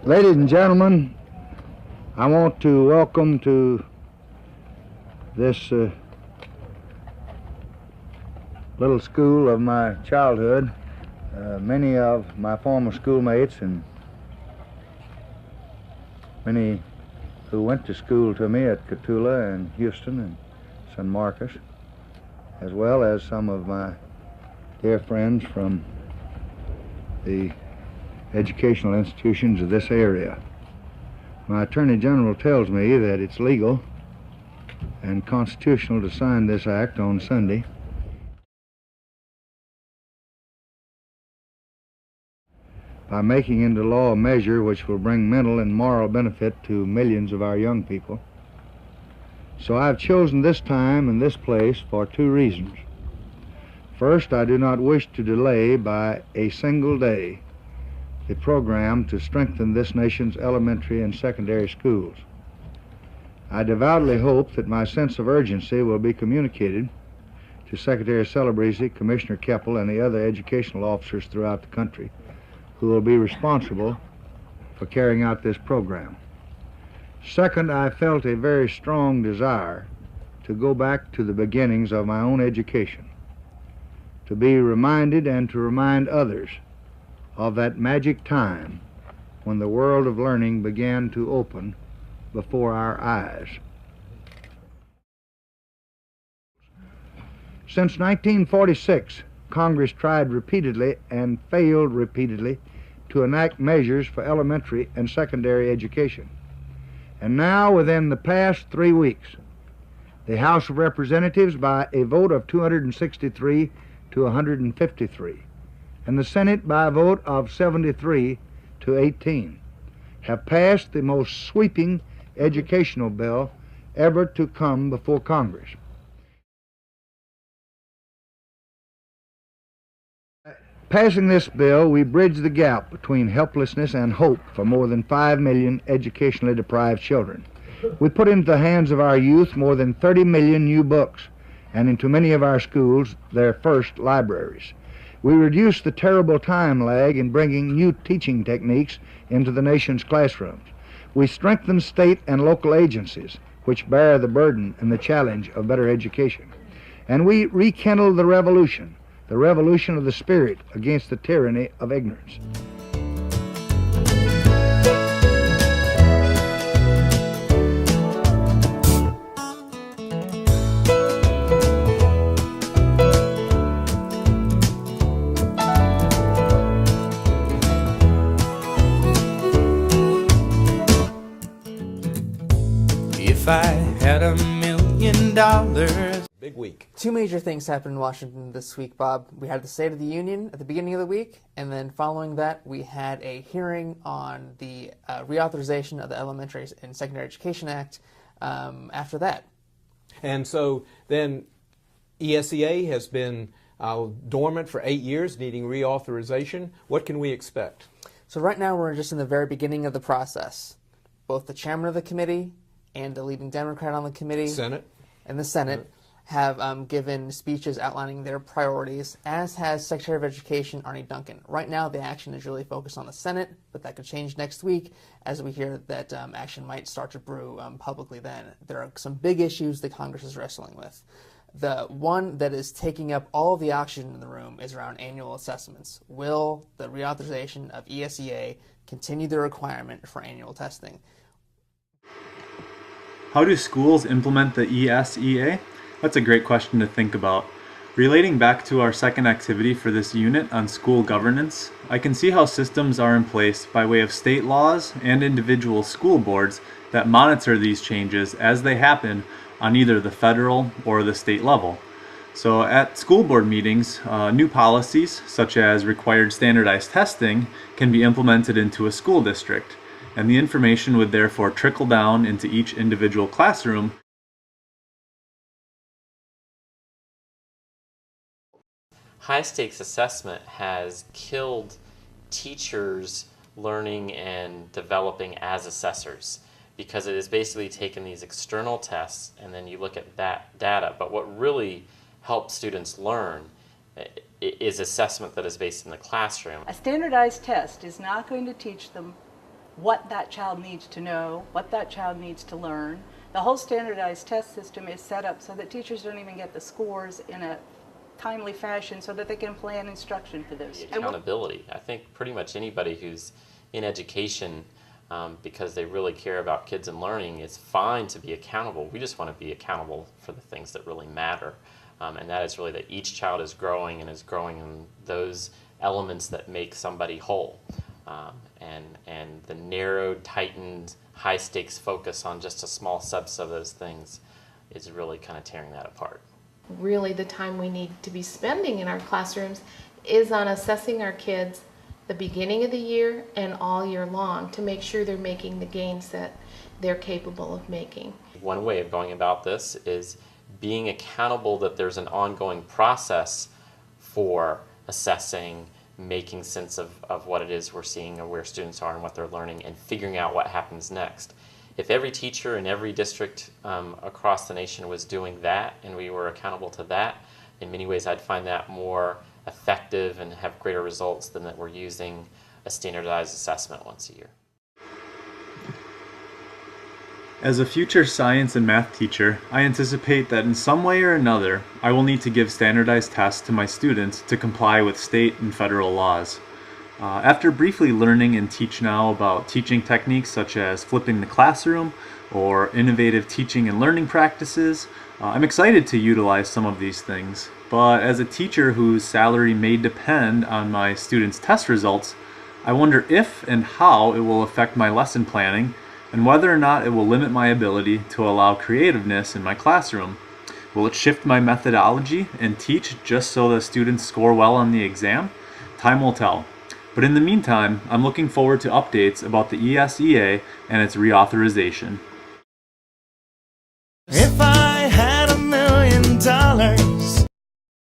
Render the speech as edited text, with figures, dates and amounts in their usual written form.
Ladies and gentlemen, I want to welcome to this little school of my childhood many of my former schoolmates and many who went to school to me at Cotulla and Houston and San Marcos, as well as some of my dear friends from the educational institutions of this area. My Attorney General tells me that it's legal and constitutional to sign this act on Sunday. By making into law a measure which will bring mental and moral benefit to millions of our young people. So I've chosen this time and this place for two reasons. First, I do not wish to delay by a single day the program to strengthen this nation's elementary and secondary schools. I devoutly hope that my sense of urgency will be communicated to Secretary Celebrezze, Commissioner Keppel, and the other educational officers throughout the country who will be responsible for carrying out this program. Second, I felt a very strong desire to go back to the beginnings of my own education, to be reminded and to remind others of that magic time when the world of learning began to open before our eyes. Since 1946, Congress tried repeatedly and failed repeatedly to enact measures for elementary and secondary education. And now, within the past 3 weeks, the House of Representatives, by a vote of 263 to 153, and the Senate, by a vote of 73 to 18, have passed the most sweeping educational bill ever to come before Congress. Passing this bill, we bridge the gap between helplessness and hope for more than 5 million educationally deprived children. We put into the hands of our youth more than 30 million new books, and into many of our schools, their first libraries. We reduce the terrible time lag in bringing new teaching techniques into the nation's classrooms. We strengthen state and local agencies, which bear the burden and the challenge of better education. And we rekindle the revolution of the spirit against the tyranny of ignorance. If I had $1 million. Big week. Two major things happened in Washington this week, Bob. We had the State of the Union at the beginning of the week, and then following that, we had a hearing on the reauthorization of the Elementary and Secondary Education Act after that. And so then ESEA has been dormant for 8 years, needing reauthorization. What can we expect? So right now we're just in the very beginning of the process. Both the chairman of the committee and the leading Democrat on the committee and the Senate have given speeches outlining their priorities, as has Secretary of Education Arne Duncan. Right now, the action is really focused on the Senate, but that could change next week as we hear that action might start to brew publicly then. There are some big issues that Congress is wrestling with. The one that is taking up all of the oxygen in the room is around annual assessments. Will the reauthorization of ESEA continue the requirement for annual testing? How do schools implement the ESEA? That's a great question to think about. Relating back to our second activity for this unit on school governance, I can see how systems are in place by way of state laws and individual school boards that monitor these changes as they happen on either the federal or the state level. So at school board meetings, new policies such as required standardized testing can be implemented into a school district, and the information would therefore trickle down into each individual classroom. High-stakes assessment has killed teachers learning and developing as assessors, because it has basically taken these external tests and then you look at that data. But what really helps students learn is assessment that is based in the classroom. A standardized test is not going to teach them what that child needs to know, what that child needs to learn. The whole standardized test system is set up so that teachers don't even get the scores in a timely fashion so that they can plan instruction for those. Accountability. I think pretty much anybody who's in education, because they really care about kids and learning, it's fine to be accountable. We just want to be accountable for the things that really matter. And that is really that each child is growing and is growing in those elements that make somebody whole. And the narrowed, tightened, high-stakes focus on just a small subset of those things is really kind of tearing that apart. Really, the time we need to be spending in our classrooms is on assessing our kids the beginning of the year and all year long to make sure they're making the gains that they're capable of making. One way of going about this is being accountable that there's an ongoing process for assessing, making sense of what it is we're seeing or where students are and what they're learning, and figuring out what happens next. If every teacher in every district across the nation was doing that and we were accountable to that, in many ways I'd find that more effective and have greater results than that we're using a standardized assessment once a year. As a future science and math teacher, I anticipate that in some way or another, I will need to give standardized tests to my students to comply with state and federal laws. After briefly learning in Teach Now about teaching techniques such as flipping the classroom or innovative teaching and learning practices, I'm excited to utilize some of these things. But as a teacher whose salary may depend on my students' test results, I wonder if and how it will affect my lesson planning and whether or not it will limit my ability to allow creativeness in my classroom. Will it shift my methodology and teach just so the students score well on the exam? Time will tell. But in the meantime, I'm looking forward to updates about the ESEA and its reauthorization.